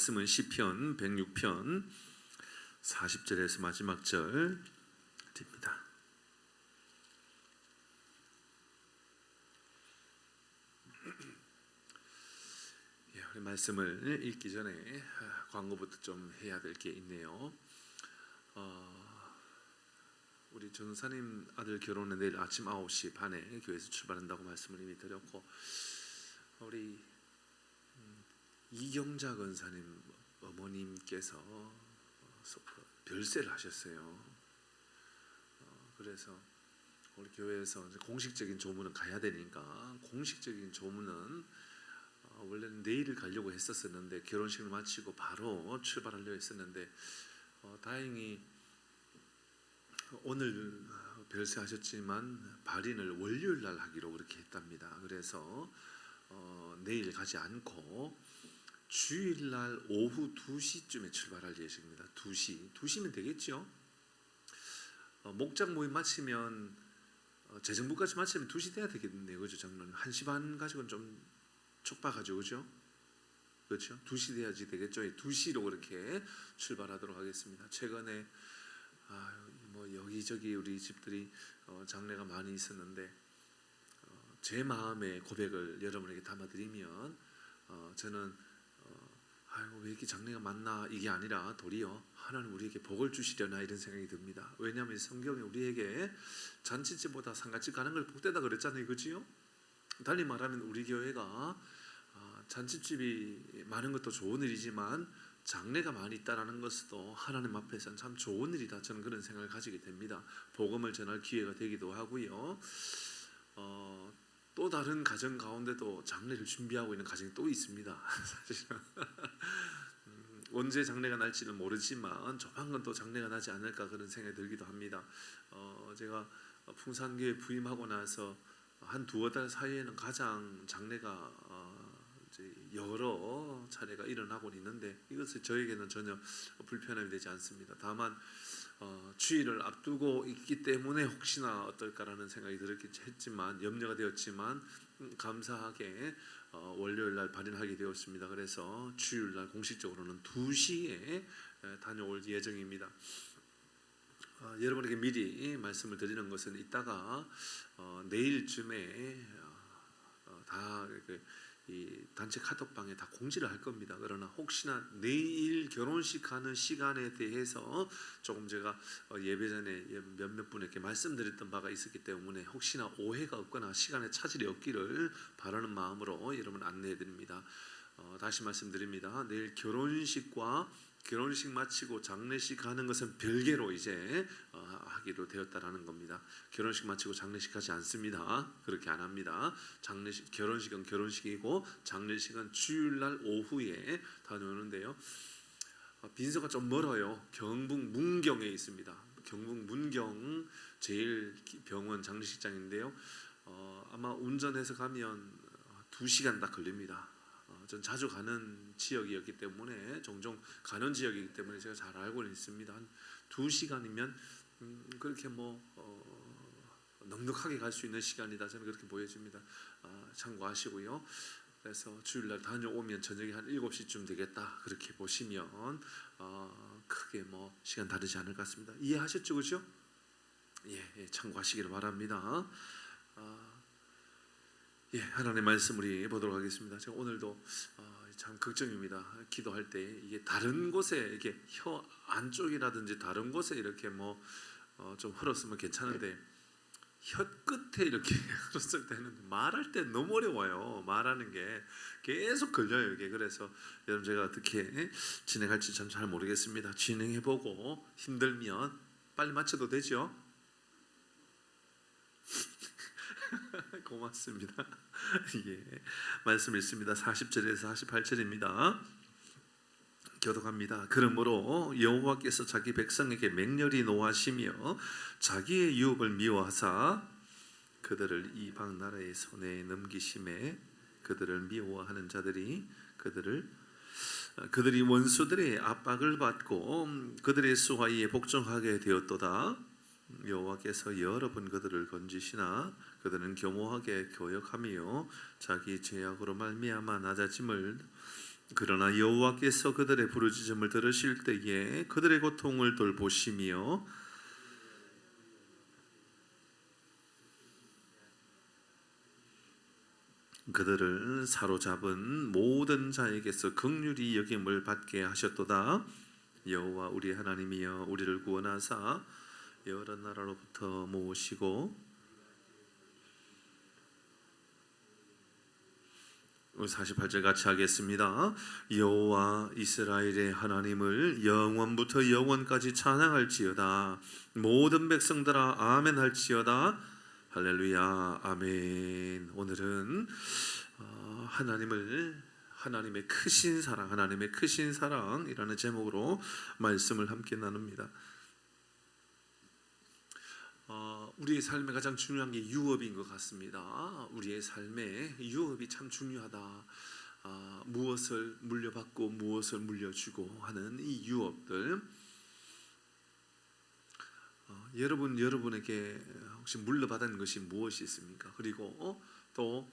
말씀은 시편 106편 40절에서 마지막 절입니다. 우리 말씀을 읽기 전에 광고부터 좀 해야 될 게 있네요. 우리 전사님 아들 결혼은 내일 아침 9시 반에 교회에서 출발한다고 말씀을 이미 드렸고, 우리 이경자 권사님 어머님께서 별세를 하셨어요. 그래서 우리 교회에서 공식적인 조문은 가야 되니까, 공식적인 조문은 원래는 내일 가려고 했었는데 결혼식을 마치고 바로 출발하려고 했었는데, 다행히 오늘 별세하셨지만 발인을 월요일 날 하기로 그렇게 했답니다. 그래서 내일 가지 않고 주일날 오후 2시쯤에 출발할 예정입니다. 2시면 되겠죠? 목장 모임 마치면 재정부까지 마치면 2시 돼야 되겠네요. 그죠? 장로님 1시 반 가지고는 좀 촉박하죠. 그죠? 그렇죠? 2시 돼야지 되겠죠? 2시로 그렇게 출발하도록 하겠습니다. 최근에 여기저기 우리 집들이 장례가 많이 있었는데, 제 마음의 고백을 여러분에게 담아드리면, 저는 왜 이렇게 장례가 많나, 이게 아니라 도리어 하나님 우리에게 복을 주시려나 이런 생각이 듭니다. 왜냐하면 성경에 우리에게 잔치집보다 상가집 가는 걸 복되다 그랬잖아요. 그지요? 달리 말하면 우리 교회가 잔치집이 많은 것도 좋은 일이지만 장례가 많이 있다는 것도 하나님 앞에서는 참 좋은 일이다, 저는 그런 생각을 가지게 됩니다. 복음을 전할 기회가 되기도 하고요. 또 다른 가정 가운데도 장례를 준비하고 있는 가정이 또 있습니다. 사실은 언제 장례가 날지는 모르지만 조만간 또 장례가 나지 않을까 그런 생각이 들기도 합니다. 제가 풍산교회 부임하고 나서 한 두어 달 사이에는 가장 장례가 여러 차례가 일어나고 있는데, 이것은 저에게는 전혀 불편함이 되지 않습니다. 다만 주일을 앞두고 있기 때문에 혹시나 어떨까라는 생각이 들었지만, 염려가 되었지만 감사하게 월요일날 발인하게 되었습니다. 그래서 주일날 공식적으로는 2시에 다녀올 예정입니다. 여러분에게 미리 말씀을 드리는 것은, 이따가 내일쯤에 이 단체 카톡방에 다 공지를 할 겁니다. 그러나 혹시나 내일 결혼식 하는 시간에 대해서 조금 제가 예배 전에 몇몇 분에게 말씀드렸던 바가 있었기 때문에 혹시나 오해가 없거나 시간에 차질이 없기를 바라는 마음으로 여러분 안내해 드립니다. 다시 말씀드립니다. 내일 결혼식 마치고 장례식 하는 것은 별개로 이제 하기로 되었다라는 겁니다. 결혼식 마치고 장례식 하지 않습니다. 그렇게 안 합니다. 결혼식은 결혼식이고 장례식은 주일날 오후에 다녀오는데요. 빈소가 좀 멀어요. 경북 문경에 있습니다. 경북 문경 제1병원 장례식장인데요. 아마 운전해서 가면 2시간 딱 걸립니다. 전 자주 가는 지역이었기 때문에, 종종 가는 지역이기 때문에 제가 잘 알고 있습니다. 한 2시간이면 그렇게 넉넉하게 갈 수 있는 시간이다, 저는 그렇게 보여집니다. 참고하시고요. 그래서 주일날 다녀오면 저녁에 한 7시쯤 되겠다, 그렇게 보시면 크게 시간 다르지 않을 것 같습니다. 이해하셨죠? 그죠? 예, 참고하시기를 바랍니다. 하나님의 말씀 우리 보도록 하겠습니다. 제가 오늘도 참 걱정입니다. 기도할 때 이게 다른 곳에, 이게 혀 안쪽이라든지 다른 곳에 이렇게 좀 흘렀으면 괜찮은데, 혀 끝에 이렇게 흘렀을 때는 말할 때 너무 어려워요. 말하는 게 계속 걸려요, 이게. 그래서 여러분, 제가 어떻게 진행할지 참 잘 모르겠습니다. 진행해보고 힘들면 빨리 마쳐도 되죠? 고맙습니다. 말씀 읽습니다. 40절에서 48절입니다. 교독합니다. 그러므로 여호와께서 자기 백성에게 맹렬히 노하시며 자기의 유업을 미워하사 그들을 이방 나라의 손에 넘기심에, 그들을 미워하는 자들이 그들이 원수들의 압박을 받고 그들의 수하에 복종하게 되었도다. 여호와께서 여러 번 그들을 건지시나 그들은 교모하게 교역하며 자기 죄악으로 말미암아 낮아짐을 그러나 여호와께서 그들의 부르짖음을 들으실 때에 그들의 고통을 돌보시며 그들을 사로잡은 모든 자에게서 긍휼히 여김을 받게 하셨도다. 여호와 우리 하나님이여 우리를 구원하사 여러 나라로부터 모으시고 48절 같이 하겠습니다. 여호와 이스라엘의 하나님을 영원부터 영원까지 찬양할지어다. 모든 백성들아 아멘 할지어다. 할렐루야 아멘. 오늘은 하나님의 크신 사랑이라는 제목으로 말씀을 함께 나눕니다. 우리의 삶에 가장 중요한 게 유업인 것 같습니다. 우리의 삶에 유업이 참 중요하다. 무엇을 물려받고 무엇을 물려주고 하는 이 유업들. 여러분에게 혹시 물려받은 것이 무엇이 있습니까? 그리고 또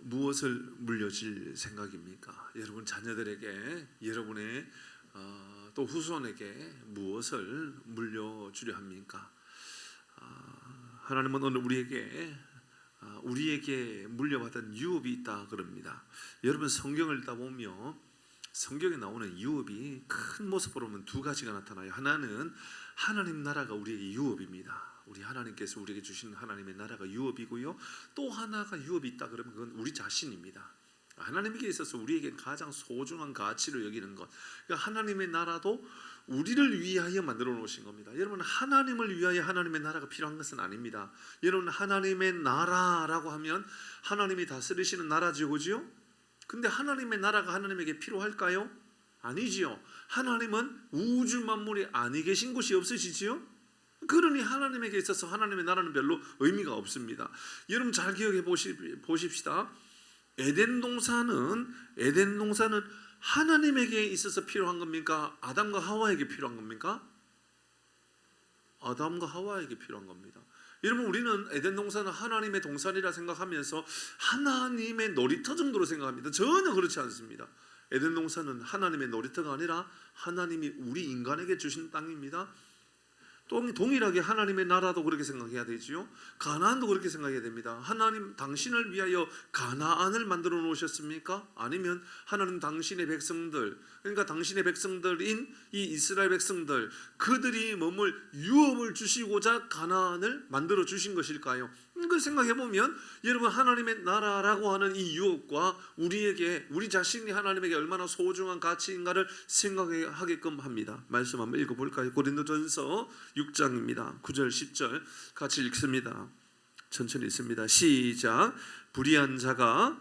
무엇을 물려줄 생각입니까? 여러분 자녀들에게, 여러분의 또 후손에게 무엇을 물려주려 합니까? 하나님은 오늘 우리에게 물려받은 유업이 있다 그럽니다. 여러분 성경을 읽다 보면 성경에 나오는 유업이 큰 모습으로 보면 두 가지가 나타나요. 하나는 하나님 나라가 우리에게 유업입니다. 우리 하나님께서 우리에게 주신 하나님의 나라가 유업이고요. 또 하나가 유업이 있다 그러면 그건 우리 자신입니다. 하나님에게 있어서 우리에게 가장 소중한 가치로 여기는 것. 그러니까 하나님의 나라도 우리를 위하여 만들어 놓으신 겁니다. 여러분 하나님을 위하여 하나님의 나라가 필요한 것은 아닙니다. 여러분 하나님의 나라라고 하면 하나님이 다스리시는 나라죠, 그죠? 근데 하나님의 나라가 하나님에게 필요할까요? 아니지요. 하나님은 우주 만물에 아니 계신 곳이 없으시지요? 그러니 하나님에게 있어서 하나님의 나라는 별로 의미가 없습니다. 여러분 잘 기억해 보십시다. 에덴 동산은 하나님에게 있어서 필요한 겁니까? 아담과 하와에게 필요한 겁니까? 아담과 하와에게 필요한 겁니다. 여러분 우리는 에덴 동산은 하나님의 동산이라 생각하면서 하나님의 놀이터 정도로 생각합니다. 전혀 그렇지 않습니다. 에덴 동산은 하나님의 놀이터가 아니라 하나님이 우리 인간에게 주신 땅입니다. 동일하게 하나님의 나라도 그렇게 생각해야 되지요. 가나안도 그렇게 생각해야 됩니다. 하나님 당신을 위하여 가나안을 만들어 놓으셨습니까? 아니면 하나님 당신의 백성들, 그러니까 당신의 백성들인 이 이스라엘 백성들, 그들이 머물 유업을 주시고자 가나안을 만들어 주신 것일까요? 그걸 생각해 보면 여러분 하나님의 나라라고 하는 이 유업과 우리 자신이 하나님에게 얼마나 소중한 가치인가를 생각하게끔 합니다. 말씀 한번 읽어볼까요? 고린도전서 6장입니다. 9절 10절 같이 읽습니다. 천천히 읽습니다. 시작. 불의한 자가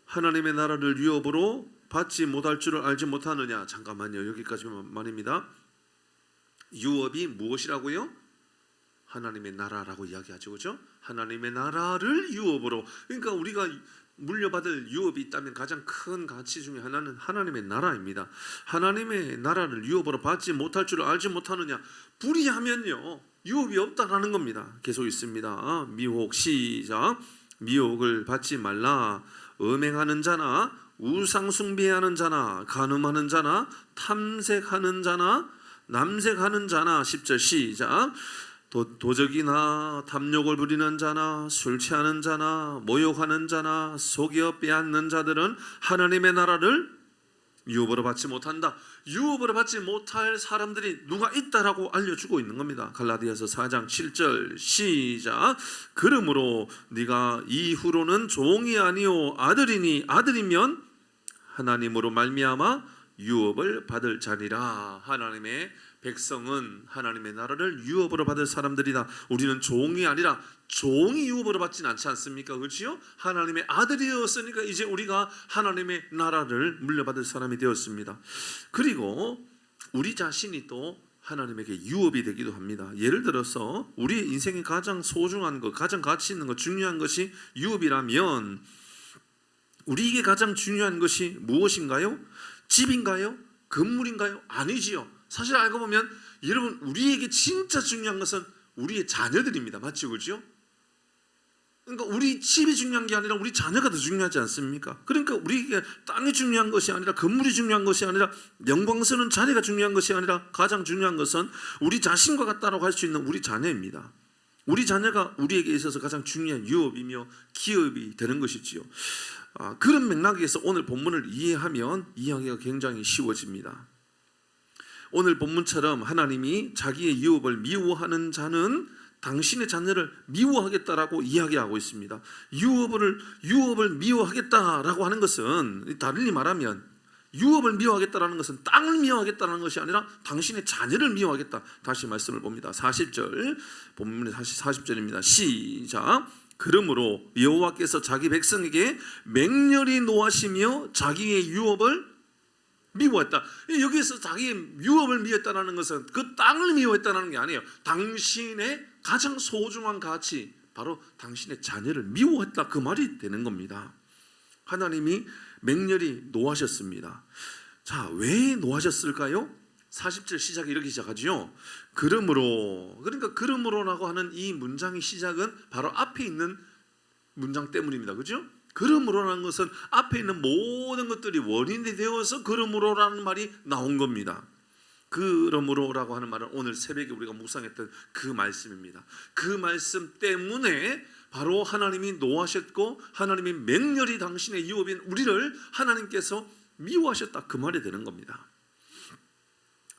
하나님의 나라를 유업으로 받지 못할 줄을 알지 못하느냐. 잠깐만요. 여기까지만입니다. 유업이 무엇이라고요? 하나님의 나라라고 이야기하죠, 그렇죠? 하나님의 나라를 유업으로. 그러니까 우리가 물려받을 유업이 있다면 가장 큰 가치 중에 하나는 하나님의 나라입니다. 하나님의 나라를 유업으로 받지 못할 줄을 알지 못하느냐. 불의하면요 유업이 없다라는 겁니다. 계속 있습니다. 미혹 시작. 미혹을 받지 말라. 음행하는 자나 우상 숭배하는 자나 간음하는 자나 탐색하는 자나 남색하는 자나 10절 시작. 도적이나 탐욕을 부리는 자나 술 취하는 자나 모욕하는 자나 속여 빼앗는 자들은 하나님의 나라를 유업으로 받지 못한다. 유업으로 받지 못할 사람들이 누가 있다라고 알려주고 있는 겁니다. 갈라디아서 4장 7절 시작. 그러므로 네가 이후로는 종이 아니요 아들이니 아들이면 하나님으로 말미암아 유업을 받을 자니라. 하나님의 백성은 하나님의 나라를 유업으로 받을 사람들이다. 우리는 종이 아니라 종이 유업으로 받지는 않지 않습니까? 그렇지요? 하나님의 아들이었으니까 이제 우리가 하나님의 나라를 물려받을 사람이 되었습니다. 그리고 우리 자신이 또 하나님에게 유업이 되기도 합니다. 예를 들어서 우리의 인생에 가장 소중한 것, 가장 가치 있는 것, 중요한 것이 유업이라면 우리에게 가장 중요한 것이 무엇인가요? 집인가요? 건물인가요? 아니지요. 사실 알고 보면 여러분 우리에게 진짜 중요한 것은 우리의 자녀들입니다. 맞죠? 그렇죠? 그러니까 우리 집이 중요한 게 아니라 우리 자녀가 더 중요하지 않습니까? 그러니까 우리에게 땅이 중요한 것이 아니라 건물이 중요한 것이 아니라 영광스러운 자리가 중요한 것이 아니라 가장 중요한 것은 우리 자신과 같다라고 할 수 있는 우리 자녀입니다. 우리 자녀가 우리에게 있어서 가장 중요한 유업이며 기업이 되는 것이지요. 그런 맥락에서 오늘 본문을 이해하면 이해하기가 굉장히 쉬워집니다. 오늘 본문처럼 하나님이 자기의 유업을 미워하는 자는 당신의 자녀를 미워하겠다라고 이야기하고 있습니다. 유업을 미워하겠다라고 하는 것은 달리 말하면 유업을 미워하겠다라는 것은 땅을 미워하겠다는 것이 아니라 당신의 자녀를 미워하겠다. 다시 말씀을 봅니다. 40절 본문의 40절입니다. 시작. 그러므로 여호와께서 자기 백성에게 맹렬히 노하시며 자기의 유업을 미워했다. 여기서 자기의 유업을 미워했다는 것은 그 땅을 미워했다는 게 아니에요. 당신의 가장 소중한 가치, 바로 당신의 자녀를 미워했다, 그 말이 되는 겁니다. 하나님이 맹렬히 노하셨습니다. 자, 왜 노하셨을까요? 40절 시작이 이렇게 시작하죠. 그러므로, 그러니까 그러므로라고 하는 이 문장의 시작은 바로 앞에 있는 문장 때문입니다. 그죠? 그러므로라는 것은 앞에 있는 모든 것들이 원인이 되어서 그러므로라는 말이 나온 겁니다. 그러므로라고 하는 말은 오늘 새벽에 우리가 묵상했던 그 말씀입니다. 그 말씀 때문에 바로 하나님이 노하셨고 하나님이 맹렬히 당신의 유업인 우리를 하나님께서 미워하셨다, 그 말이 되는 겁니다.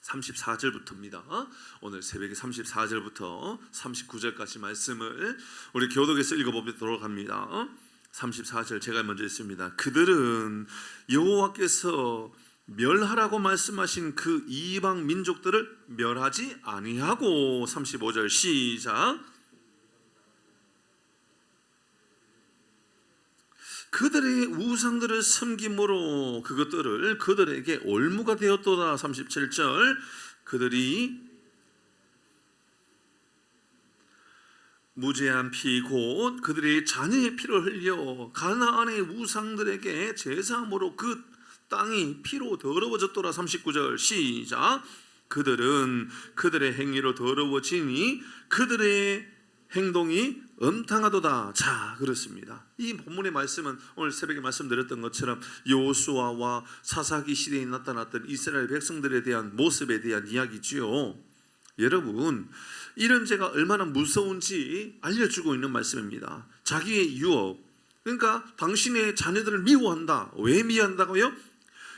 34절부터입니다. 오늘 새벽에 34절부터 39절까지 말씀을 우리 교독에서 읽어보도록 합니다. 34절 제가 먼저 읽습니다. 그들은 여호와께서 멸하라고 말씀하신 그 이방 민족들을 멸하지 아니하고, 35절 시작. 그들의 우상들을 섬김으로 그것들을 그들에게 올무가 되었도다. 37절 그들이 무죄한 피 곧 그들의 자녀의 피를 흘려 가나안의 우상들에게 제사함으로 그 땅이 피로 더러워졌더라. 39절 시작. 그들은 그들의 행위로 더러워지니 그들의 행동이 음탕하도다. 자, 그렇습니다. 이 본문의 말씀은 오늘 새벽에 말씀드렸던 것처럼 여호수아와 사사기 시대에 나타났던 이스라엘 백성들에 대한 모습에 대한 이야기지요. 여러분, 이런 죄가 얼마나 무서운지 알려주고 있는 말씀입니다. 자기의 유업, 그러니까 당신의 자녀들을 미워한다. 왜 미워한다고요?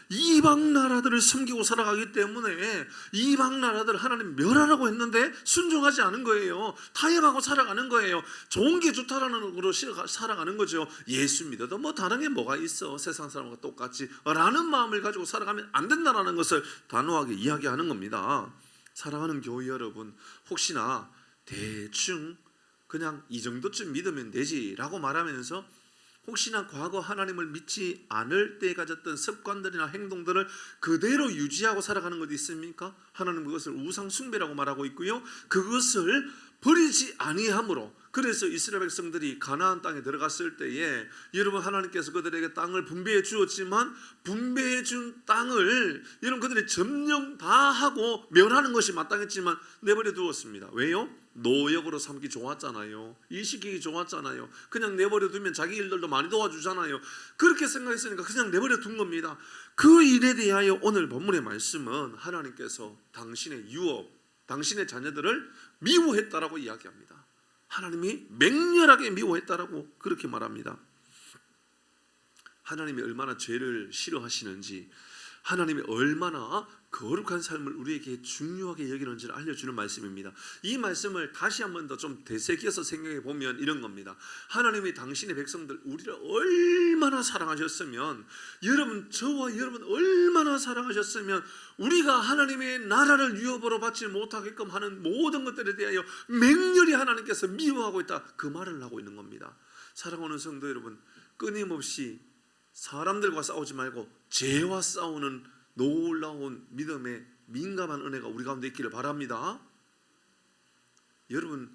이방 나라들을 섬기고 살아가기 때문에 이방 나라들 하나님 멸하라고 했는데 순종하지 않은 거예요. 타협하고 살아가는 거예요. 좋은 게 좋다라는 거로 살아가는 거죠. 예수 믿어도 뭐 다른 게 뭐가 있어, 세상 사람과 똑같이 라는 마음을 가지고 살아가면 안 된다는 것을 단호하게 이야기하는 겁니다. 사랑하는 교회 여러분, 혹시나 대충 그냥 이 정도쯤 믿으면 되지라고 말하면서 혹시나 과거 하나님을 믿지 않을 때 가졌던 습관들이나 행동들을 그대로 유지하고 살아가는 것 있습니까? 하나님 그것을 우상 숭배라고 말하고 있고요. 그것을 버리지 아니함으로, 그래서 이스라엘 백성들이 가나안 땅에 들어갔을 때에 여러분 하나님께서 그들에게 땅을 분배해 주었지만 분배해 준 땅을 여러분 그들이 점령 다 하고 멸하는 것이 마땅했지만 내버려 두었습니다. 왜요? 노역으로 삼기 좋았잖아요. 일시키기 좋았잖아요. 그냥 내버려 두면 자기 일들도 많이 도와주잖아요. 그렇게 생각했으니까 그냥 내버려 둔 겁니다. 그 일에 대하여 오늘 본문의 말씀은 하나님께서 당신의 유업, 당신의 자녀들을 미워했다라고 이야기합니다. 하나님이 맹렬하게 미워했다라고 그렇게 말합니다. 하나님이 얼마나 죄를 싫어하시는지, 하나님이 얼마나 거룩한 삶을 우리에게 중요하게 여기는지를 알려주는 말씀입니다. 이 말씀을 다시 한 번 더 좀 되새겨서 생각해 보면 이런 겁니다. 하나님이 당신의 백성들 우리를 얼마나 사랑하셨으면, 여러분 저와 여러분 얼마나 사랑하셨으면 우리가 하나님의 나라를 유업으로 받지 못하게끔 하는 모든 것들에 대하여 맹렬히 하나님께서 미워하고 있다, 그 말을 하고 있는 겁니다. 사랑하는 성도 여러분, 끊임없이 사람들과 싸우지 말고 죄와 싸우는 놀라운 믿음의 민감한 은혜가 우리 가운데 있기를 바랍니다. 여러분,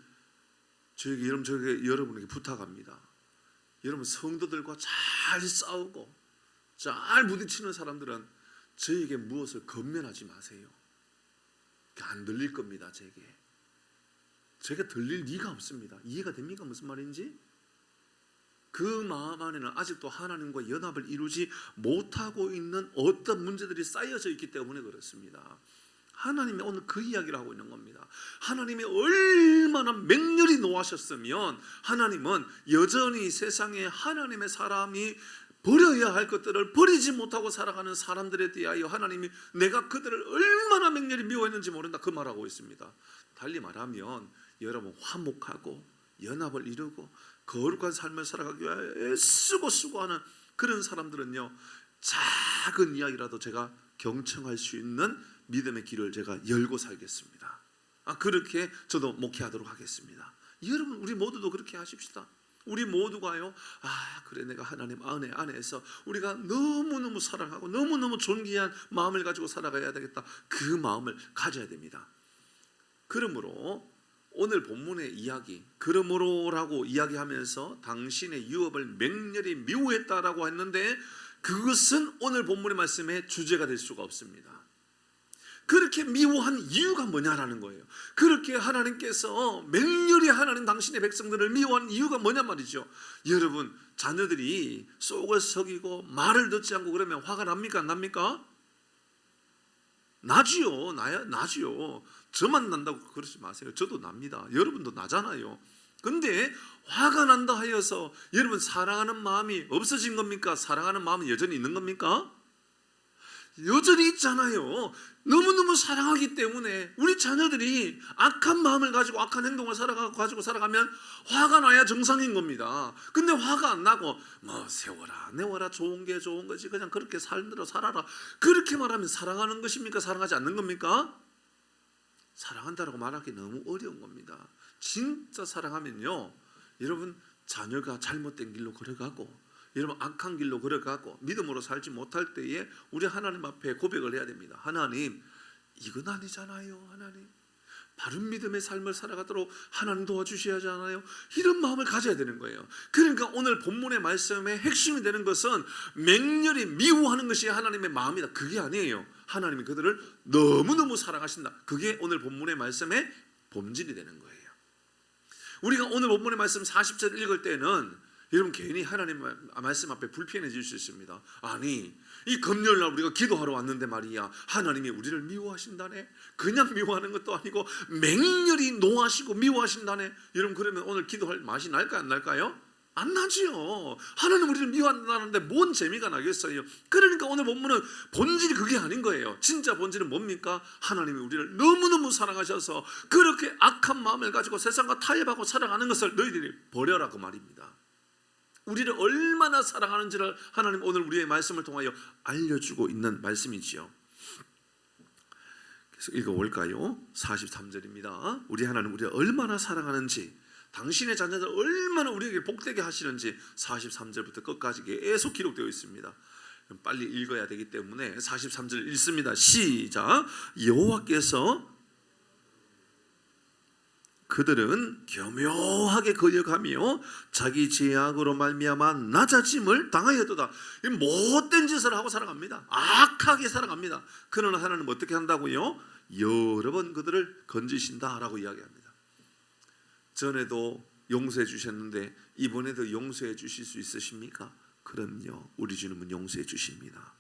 저에게 여러분에게 부탁합니다. 여러분 성도들과 잘 싸우고 잘 부딪히는 사람들은 저에게 무엇을 건면하지 마세요. 안 들릴 겁니다. 제게 들릴 리가 없습니다. 이해가 됩니까? 무슨 말인지? 그 마음 안에는 아직도 하나님과 연합을 이루지 못하고 있는 어떤 문제들이 쌓여져 있기 때문에 그렇습니다. 하나님이 오늘 그 이야기를 하고 있는 겁니다. 하나님이 얼마나 맹렬히 노하셨으면 하나님은 여전히 세상에 하나님의 사람이 버려야 할 것들을 버리지 못하고 살아가는 사람들에 대하여 하나님이 내가 그들을 얼마나 맹렬히 미워했는지 모른다, 그 말하고 있습니다. 달리 말하면 여러분, 화목하고 연합을 이루고 거룩한 삶을 살아가기 위해 애쓰고 수고하는 그런 사람들은요, 작은 이야기라도 제가 경청할 수 있는 믿음의 길을 제가 열고 살겠습니다. 그렇게 저도 목회하도록 하겠습니다. 여러분, 우리 모두도 그렇게 하십시다. 우리 모두가요, 그래, 내가 하나님 은혜 안에서 우리가 너무너무 사랑하고 너무너무 존귀한 마음을 가지고 살아가야 되겠다, 그 마음을 가져야 됩니다. 그러므로 오늘 본문의 이야기, 그러므로라고 이야기하면서 당신의 유업을 맹렬히 미워했다라고 했는데, 그것은 오늘 본문의 말씀의 주제가 될 수가 없습니다. 그렇게 미워한 이유가 뭐냐라는 거예요. 그렇게 하나님께서 맹렬히 하나님 당신의 백성들을 미워한 이유가 뭐냐 말이죠. 여러분, 자녀들이 속을 썩이고 말을 듣지 않고 그러면 화가 납니까? 안 납니까? 나지요. 나지요. 저만 난다고 그러지 마세요. 저도 납니다. 여러분도 나잖아요. 근데 화가 난다 하여서 여러분, 사랑하는 마음이 없어진 겁니까? 사랑하는 마음은 여전히 있는 겁니까? 여전히 있잖아요. 너무너무 사랑하기 때문에 우리 자녀들이 악한 마음을 가지고 악한 행동을 가지고 살아가면 화가 나야 정상인 겁니다. 근데 화가 안 나고 세워라 내워라, 좋은 게 좋은 거지, 그냥 그렇게 살대로 살아라, 그렇게 말하면 사랑하는 것입니까? 사랑하지 않는 겁니까? 사랑한다라고 말하기 너무 어려운 겁니다. 진짜 사랑하면요, 여러분, 자녀가 잘못된 길로 걸어가고 여러분 악한 길로 걸어가고 믿음으로 살지 못할 때에 우리 하나님 앞에 고백을 해야 됩니다. 하나님, 이건 아니잖아요. 하나님, 바른 믿음의 삶을 살아가도록 하나님 도와주셔야 하잖아요. 이런 마음을 가져야 되는 거예요. 그러니까 오늘 본문의 말씀의 핵심이 되는 것은 맹렬히 미워하는 것이 하나님의 마음이다, 그게 아니에요. 하나님이 그들을 너무너무 사랑하신다, 그게 오늘 본문의 말씀의 본질이 되는 거예요. 우리가 오늘 본문의 말씀 40절 읽을 때는 여러분, 괜히 하나님 말씀 앞에 불편해질 수 있습니다. 아니, 이 금요일날 우리가 기도하러 왔는데 말이야, 하나님이 우리를 미워하신다네. 그냥 미워하는 것도 아니고 맹렬히 노하시고 미워하신다네. 여러분, 그러면 오늘 기도할 맛이 날까요? 안 날까요? 안 나지요. 하나님 우리를 미워한다는데 뭔 재미가 나겠어요. 그러니까 오늘 본문은 본질이 그게 아닌 거예요. 진짜 본질은 뭡니까? 하나님이 우리를 너무너무 사랑하셔서 그렇게 악한 마음을 가지고 세상과 타협하고 살아가는 것을 너희들이 버려라, 그 말입니다. 우리를 얼마나 사랑하는지를 하나님 오늘 우리의 말씀을 통하여 알려주고 있는 말씀이지요. 그래서 읽어볼까요? 43절입니다. 우리 하나님 우리를 얼마나 사랑하는지, 당신의 자녀들 얼마나 우리에게 복되게 하시는지 43절부터 끝까지 계속 기록되어 있습니다. 빨리 읽어야 되기 때문에 43절 읽습니다. 시작. 여호와께서 그들은 교묘하게 거역하며 자기 죄악으로 말미암아 낮아짐을 당하였도다. 못된 짓을 하고 살아갑니다. 악하게 살아갑니다. 그러나 하나님은 어떻게 한다고요? 여러 번 그들을 건지신다라고 이야기합니다. 전에도 용서해 주셨는데 이번에도 용서해 주실 수 있으십니까? 그럼요. 우리 주님은 용서해 주십니다.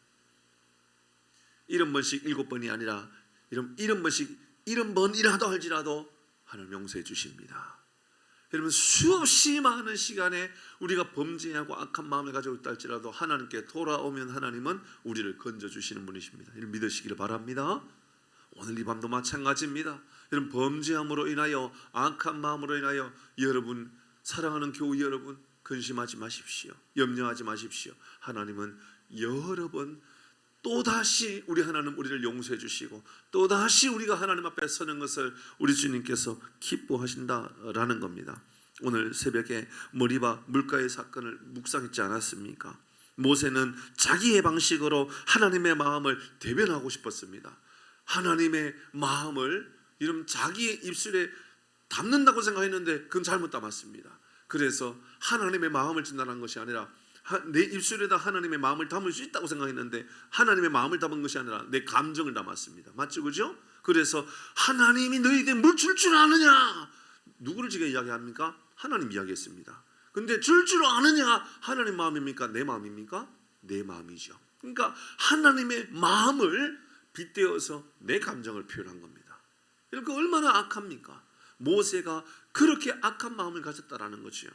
70번씩 7번이 아니라 70번씩 70번이라도 할지라도 하나님 용서해 주십니다. 여러분, 수없이 많은 시간에 우리가 범죄하고 악한 마음을 가지고 있다 할지라도 하나님께 돌아오면 하나님은 우리를 건져주시는 분이십니다. 이를 믿으시기를 바랍니다. 오늘 이 밤도 마찬가지입니다. 여러분, 범죄함으로 인하여 악한 마음으로 인하여 여러분, 사랑하는 교우 여러분, 근심하지 마십시오. 염려하지 마십시오. 하나님은 여러 번 또다시 우리 하나님 우리를 용서해 주시고 또다시 우리가 하나님 앞에 서는 것을 우리 주님께서 기뻐하신다라는 겁니다. 오늘 새벽에 머리바 물가의 사건을 묵상했지 않았습니까? 모세는 자기의 방식으로 하나님의 마음을 대변하고 싶었습니다. 하나님의 마음을 이런 자기의 입술에 담는다고 생각했는데 그건 잘못 담았습니다. 그래서 하나님의 마음을 진단한 것이 아니라 내 입술에다 하나님의 마음을 담을 수 있다고 생각했는데 하나님의 마음을 담은 것이 아니라 내 감정을 담았습니다. 맞죠? 그죠? 그래서 하나님이 너희에게 물 줄 줄 아느냐? 누구를 지금 이야기합니까? 하나님 이야기했습니다. 근데 줄 아느냐? 하나님 마음입니까? 내 마음입니까? 내 마음이죠. 그러니까 하나님의 마음을 빗대어서 내 감정을 표현한 겁니다. 그러니까 얼마나 악합니까? 모세가 그렇게 악한 마음을 가졌다라는 거지요.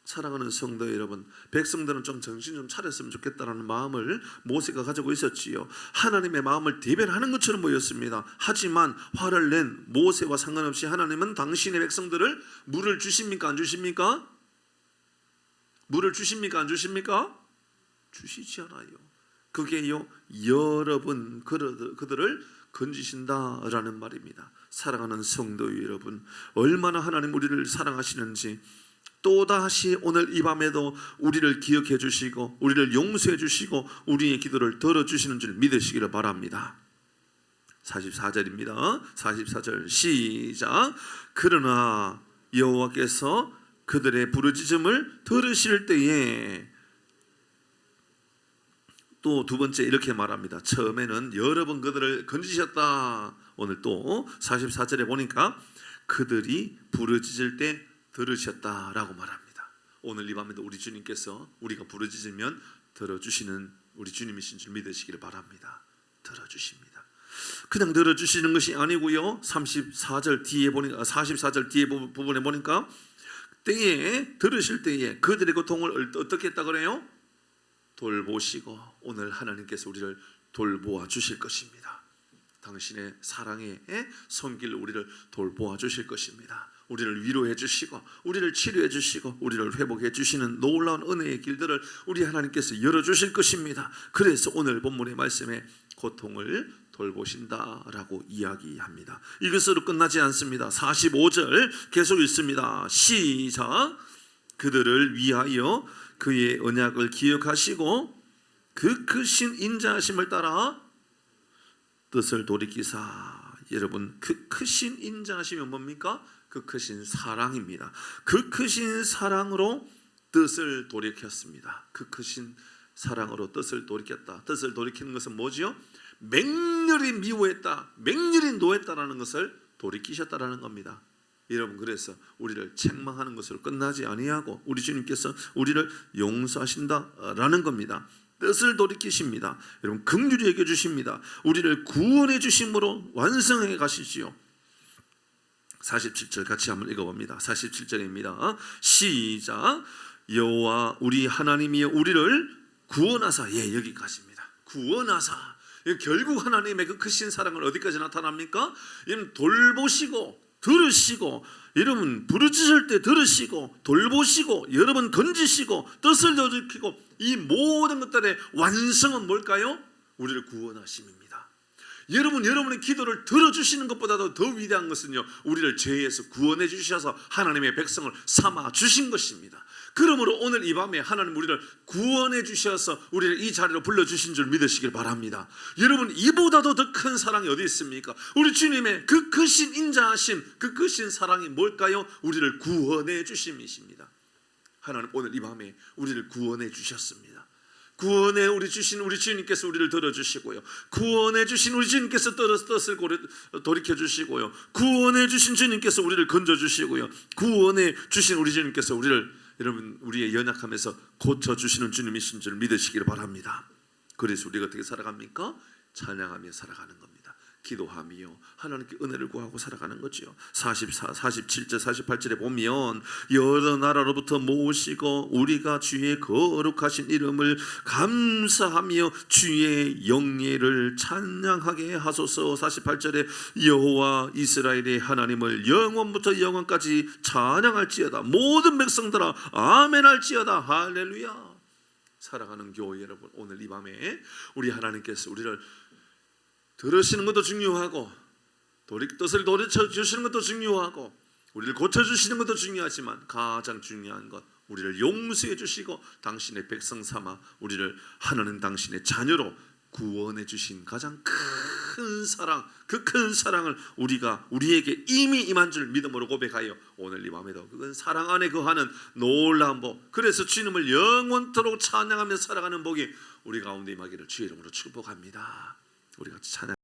사랑하는 성도 여러분, 백성들은 좀 정신 좀 차렸으면 좋겠다라는 마음을 모세가 가지고 있었지요. 하나님의 마음을 대변하는 것처럼 보였습니다. 하지만 화를 낸 모세와 상관없이 하나님은 당신의 백성들을 물을 주십니까? 안 주십니까? 물을 주십니까? 안 주십니까? 주시지 않아요. 그게요, 여러 번 그들을 건지신다라는 말입니다. 사랑하는 성도 여러분, 얼마나 하나님 우리를 사랑하시는지 또다시 오늘 이 밤에도 우리를 기억해 주시고 우리를 용서해 주시고 우리의 기도를 들어주시는 줄 믿으시기를 바랍니다. 44절입니다. 44절 시작. 그러나 여호와께서 그들의 부르짖음을 들으실 때에, 또 두 번째 이렇게 말합니다. 처음에는 여러 번 그들을 건지셨다. 오늘 또 44절에 보니까 그들이 부르짖을 때 들으셨다라고 말합니다. 오늘 이 밤에도 우리 주님께서 우리가 부르짖으면 들어주시는 우리 주님이신 줄 믿으시기를 바랍니다. 들어주십니다. 그냥 들어주시는 것이 아니고요. 44절 뒤에 보니까 44절 뒤에 부분에 보니까 때에 들으실 때에 그들의 고통을 어떻게 했다 그래요? 돌보시고, 오늘 하나님께서 우리를 돌보아 주실 것입니다. 당신의 사랑의 손길로 우리를 돌보아 주실 것입니다. 우리를 위로해 주시고 우리를 치료해 주시고 우리를 회복해 주시는 놀라운 은혜의 길들을 우리 하나님께서 열어주실 것입니다. 그래서 오늘 본문의 말씀에 고통을 돌보신다라고 이야기합니다. 이것으로 끝나지 않습니다. 45절 계속 읽습니다. 시작. 그들을 위하여 그의 언약을 기억하시고 그 크신 인자하심을 따라 뜻을 돌이키사. 여러분, 그 크신 인자하심이 뭡니까? 그 크신 사랑입니다. 그 크신 사랑으로 뜻을 돌이켰습니다. 그 크신 사랑으로 뜻을 돌이켰다. 뜻을 돌이키는 것은 뭐지요? 맹렬히 미워했다, 맹렬히 노했다라는 것을 돌이키셨다라는 겁니다. 여러분, 그래서 우리를 책망하는 것으로 끝나지 아니하고 우리 주님께서 우리를 용서하신다라는 겁니다. 뜻을 돌이키십니다. 여러분, 긍휼히 여겨 주십니다. 우리를 구원해 주심으로 완성해 가시지요. 47절 같이 한번 읽어봅니다. 47절입니다. 시작. 여호와 우리 하나님이여 우리를 구원하사. 여기까지입니다. 구원하사. 결국 하나님의 그 크신 사랑은 어디까지 나타납니까? 돌보시고 들으시고, 여러분 부르짖을 때 들으시고 돌보시고 여러분 건지시고 뜻을 돌이키고, 이 모든 것들의 완성은 뭘까요? 우리를 구원하심입니다. 여러분의 기도를 들어주시는 것보다도 더 위대한 것은요, 우리를 죄에서 구원해 주셔서 하나님의 백성을 삼아 주신 것입니다. 그러므로 오늘 이 밤에 하나님 우리를 구원해 주셔서 우리를 이 자리로 불러주신 줄 믿으시길 바랍니다. 여러분, 이보다도 더 큰 사랑이 어디 있습니까? 우리 주님의 그 크신 인자하심, 그 크신 사랑이 뭘까요? 우리를 구원해 주심이십니다. 하나님 오늘 이 밤에 우리를 구원해 주셨습니다. 구원해 우리 주신 우리 주님께서 우리를 들어주시고요, 구원해 주신 우리 주님께서 뜻을 돌이켜 주시고요, 구원해 주신 주님께서 우리를 건져 주시고요, 구원해 주신 우리 주님께서 여러분 우리의 연약함에서 고쳐 주시는 주님이신 줄 믿으시기를 바랍니다. 그래서 우리가 어떻게 살아갑니까? 찬양하며 살아가는 겁니다. 기도하며 하나님께 은혜를 구하고 살아가는 거죠. 47절 48절에 보면 여러 나라로부터 모으시고 우리가 주의 거룩하신 이름을 감사하며 주의 영예를 찬양하게 하소서. 48절에 여호와 이스라엘의 하나님을 영원부터 영원까지 찬양할지어다. 모든 백성들아 아멘 할지어다. 할렐루야. 사랑하는 교회 여러분, 오늘 이 밤에 우리 하나님께서 우리를 들으시는 것도 중요하고 뜻을 돌이켜 주시는 것도 중요하고 우리를 고쳐주시는 것도 중요하지만 가장 중요한 것, 우리를 용서해 주시고 당신의 백성 삼아 우리를 하나님 당신의 자녀로 구원해 주신 가장 큰 사랑, 그 큰 사랑을 우리에게 이미 임한 줄 믿음으로 고백하여 오늘 이 밤에도 그건 사랑 안에 거하는 놀라운 복, 그래서 주님을 영원토록 찬양하며 살아가는 복이 우리 가운데 임하기를 주의 이름으로 축복합니다. 우리 같이 찬양.